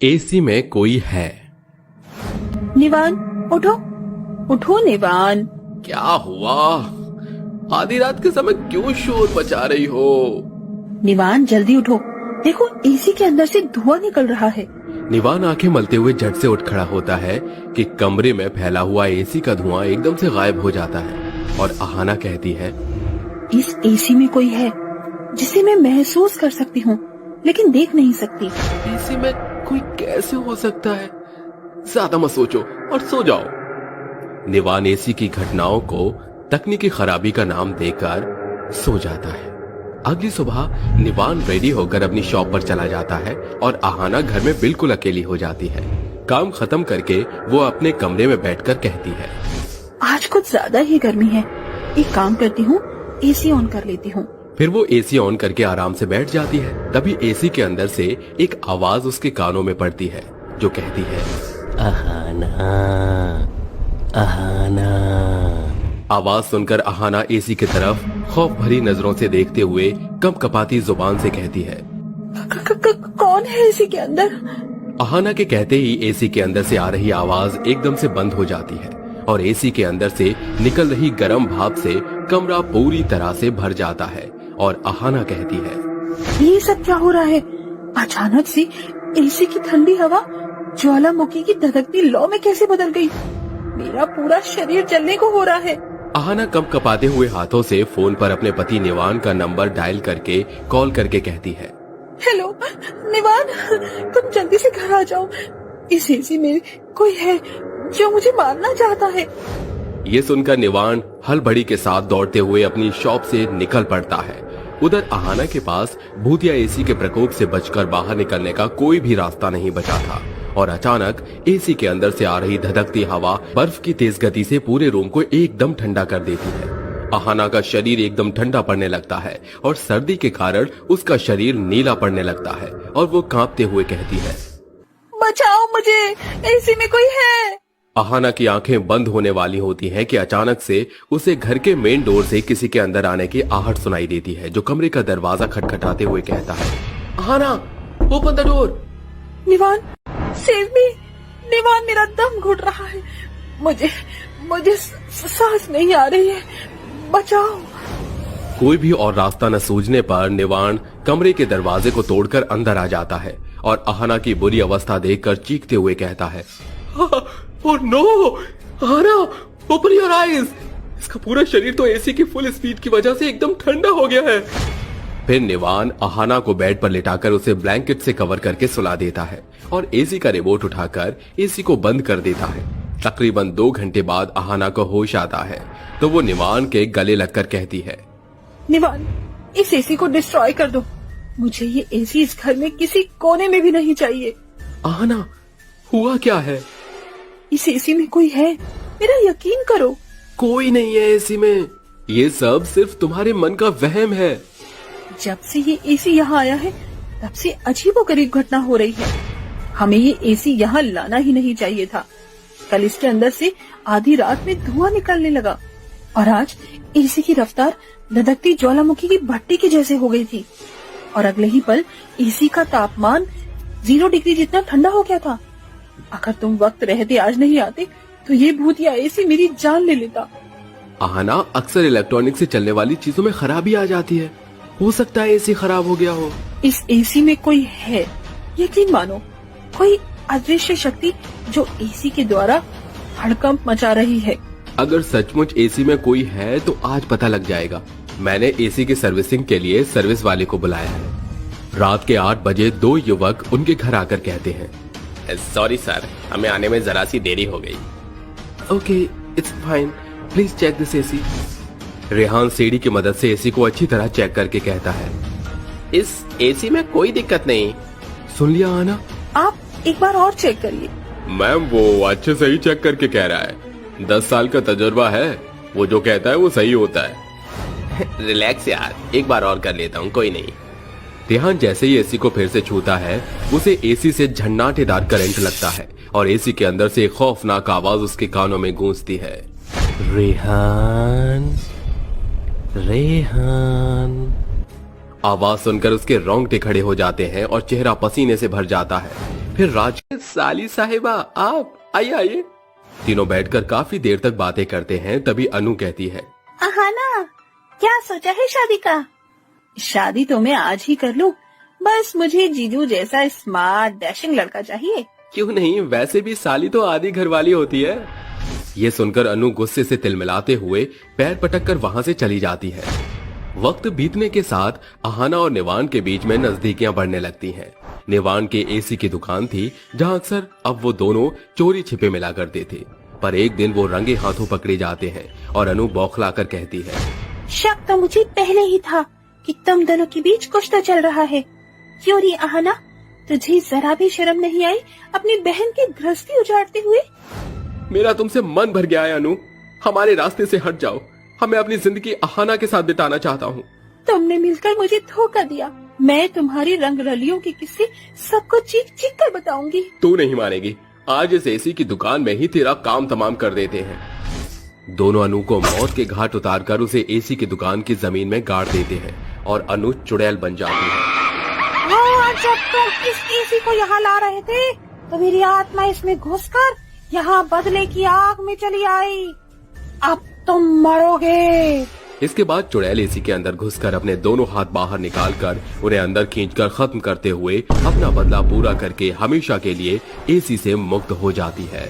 AC में कोई है। निवान, उठो उठो निवान। क्या हुआ? आधी रात के समय क्यों शोर मचा रही हो? निवान जल्दी उठो, देखो एसी के अंदर से धुआं निकल रहा है। निवान आंखें मलते हुए झट से उठ खड़ा होता है कि कमरे में फैला हुआ एसी का धुआं एकदम से गायब हो जाता है और अहाना कहती है, इस एसी में कोई है जिसे मैं महसूस कर सकती हूँ लेकिन देख नहीं सकती। एसी में कोई कैसे हो सकता है? ज्यादा मत सोचो और सो जाओ। निवान एसी की घटनाओं को तकनीकी खराबी का नाम देकर सो जाता है। अगली सुबह निवान रेडी होकर अपनी शॉप पर चला जाता है और अहाना घर में बिल्कुल अकेली हो जाती है। काम खत्म करके वो अपने कमरे में बैठकर कहती है, आज कुछ ज्यादा ही गर्मी है, एक काम करती हूँ, एसी ऑन कर लेती हूँ। फिर वो एसी ऑन करके आराम से बैठ जाती है। तभी एसी के अंदर से एक आवाज उसके कानों में पड़ती है जो कहती है, अहाना, अहाना। आवाज सुनकर अहाना एसी की तरफ खौफ भरी नजरों से देखते हुए कंपकपाती जुबान से कहती है, कौन है एसी के अंदर? अहाना के कहते ही एसी के अंदर से आ रही आवाज एकदम से बंद हो जाती है और एसी के अंदर से निकल रही गर्म भाप से कमरा पूरी तरह से भर जाता है और अहाना कहती है, ये सब क्या हो रहा है? अचानक से एसी की ठंडी हवा ज्वालामुखी की धधकती लौ में कैसे बदल गई? मेरा पूरा शरीर जलने को हो रहा है। अहाना कंपकपाते हुए हाथों से फोन पर अपने पति निवान का नंबर डायल करके कॉल करके कहती है, हेलो निवान, तुम जल्दी से घर आ जाओ, इस एसी में कोई है जो मुझे मारना चाहता है। ये सुनकर निवान हलबड़ी के साथ दौड़ते हुए अपनी शॉप से निकल पड़ता है। उधर अहाना के पास भूतिया एसी के प्रकोप से बचकर बाहर निकलने का कोई भी रास्ता नहीं बचा था और अचानक एसी के अंदर से आ रही धधकती हवा बर्फ की तेज गति से पूरे रूम को एकदम ठंडा कर देती है। अहाना का शरीर एकदम ठंडा पड़ने लगता है और सर्दी के कारण उसका शरीर नीला पड़ने लगता है और वो कांपते हुए कहती है, बचाओ मुझे, एसी में कोई है। अहाना की आंखें बंद होने वाली होती हैं कि अचानक से उसे घर के मेन डोर से किसी के अंदर आने की आहट सुनाई देती है जो कमरे का दरवाजा खटखटाते हुए कहता है, Ahana, open the door. Nivaan, save me. Nivaan, मेरा दम घुट रहा है, मुझे सांस नहीं आ रही है, बचाओ। कोई भी और रास्ता न सूझने पर निवान कमरे के दरवाजे को तोड़कर अंदर आ जाता है और अहाना की बुरी अवस्था देखकर चीखते हुए कहता है, oh no, Ahana, open your eyes. इसका पूरा शरीर तो एसी की फुल स्पीड की वजह से एकदम ठंडा हो गया है। फिर निवान अहाना को बेड पर लिटाकर उसे ब्लैंकेट से कवर करके सुला देता है और एसी का रिमोट उठाकर एसी को बंद कर देता है। तकरीबन 2 घंटे बाद अहाना को होश आता है तो वो निवान के गले लगकर कहती है, निवान, इस एसी को डिस्ट्रॉय कर दो, मुझे ये एसी इस घर में किसी कोने में भी नहीं चाहिए। अहाना, हुआ क्या है? इस एसी में कोई है, मेरा यकीन करो। कोई नहीं है एसी में, ये सब सिर्फ तुम्हारे मन का वहम है। जब से ये एसी यहाँ आया है तब से अजीबोगरीब घटना हो रही है। हमें ये एसी यहाँ लाना ही नहीं चाहिए था। कल इसके अंदर से आधी रात में धुआं निकलने लगा और आज एसी की रफ्तार धधकती ज्वालामुखी की भट्टी के जैसे हो गई थी और अगले ही पल एसी का तापमान 0 डिग्री जितना ठंडा हो गया था। अगर तुम वक्त रहते आज नहीं आते तो ये भूतिया एसी मेरी जान ले लेता। अहाना, अक्सर इलेक्ट्रॉनिक से चलने वाली चीजों में खराबी आ जाती है, हो सकता है एसी खराब हो गया हो। इस एसी में कोई है, यकीन मानो, कोई अदृश्य शक्ति जो एसी के द्वारा हड़कंप मचा रही है। अगर सचमुच एसी में कोई है तो आज पता लग जाएगा। मैंने एसी की सर्विसिंग के लिए सर्विस वाले को बुलाया है। रात के 8 बजे 2 युवक उनके घर आकर कहते हैं, सॉरी सर, हमें आने में जरा सी देरी हो गई। Okay, it's fine, please check this AC. Rehan सीढ़ी की मदद से एसी को अच्छी तरह चेक करके कहता है, इस एसी में कोई दिक्कत नहीं। सुन लिया आना? आप एक बार और चेक करिए। मैम, वो अच्छे से ही चेक करके कह रहा है, 10 साल का तजुर्बा है, वो जो कहता है वो सही होता है। रिलैक्स यार, एक बार और कर लेता हूँ, कोई नहीं। रेहान जैसे ही एसी को फिर से छूता है उसे एसी से झन्नाटेदार करंट लगता है और एसी के अंदर से एक खौफनाक आवाज उसके कानों में गूंजती है, रेहान, रेहान। आवाज सुनकर उसके रोंगटे खड़े हो जाते हैं और चेहरा पसीने से भर जाता है। फिर राज साली साहिबा आप आइए आइए। तीनों बैठकर काफी देर तक बातें करते हैं। तभी अनु कहती है, अहाना, क्या सोचा है शादी का? शादी तो मैं आज ही कर लूं, बस मुझे जीजू जैसा स्मार्ट डैशिंग लड़का चाहिए। क्यों नहीं, वैसे भी साली तो आधी घरवाली होती है। ये सुनकर अनु गुस्से से तिलमिलाते हुए पैर पटक कर वहां से चली जाती है। वक्त बीतने के साथ अहाना और निवान के बीच में नजदीकियां बढ़ने लगती हैं। निवान के एसी की दुकान थी जहां अक्सर अब वो दोनों चोरी छिपे मिला करते थे। पर एक दिन वो रंगे हाथों पकड़े जाते हैं और अनु बौखलाकर कहती है, शक तो मुझे पहले ही था कि तुम दोनों के बीच कुछ तो चल रहा है। क्यों री अहाना, तुझे जरा भी शर्म नहीं आई अपनी बहन की गृहस्थी उजाड़ते हुए? मेरा तुमसे मन भर गया है अनु, हमारे रास्ते से हट जाओ। हमें अपनी जिंदगी अहाना के साथ बिताना चाहता हूँ। तुमने मिलकर मुझे धोखा दिया। मैं तुम्हारी रंगरलियों के किस्से सबको चीख चीख कर बताऊंगी। तू नहीं मानेगी, आज इस एसी की दुकान में ही तेरा काम तमाम कर देते हैं। दोनों अनु को मौत के घाट उतारकर उसे एसी की दुकान की जमीन में गाड़ देते हैं और अनु चुड़ैल बन जाती है। जब तुम इस एसी को यहाँ ला रहे थे तो मेरी आत्मा इसमें घुसकर यहाँ बदले की आग में चली आई। अब तुम मरोगे। इसके बाद चुड़ैल एसी के अंदर घुसकर अपने दोनों हाथ बाहर निकालकर उन्हें अंदर खींचकर खत्म करते हुए अपना बदला पूरा करके हमेशा के लिए एसी से मुक्त हो जाती है।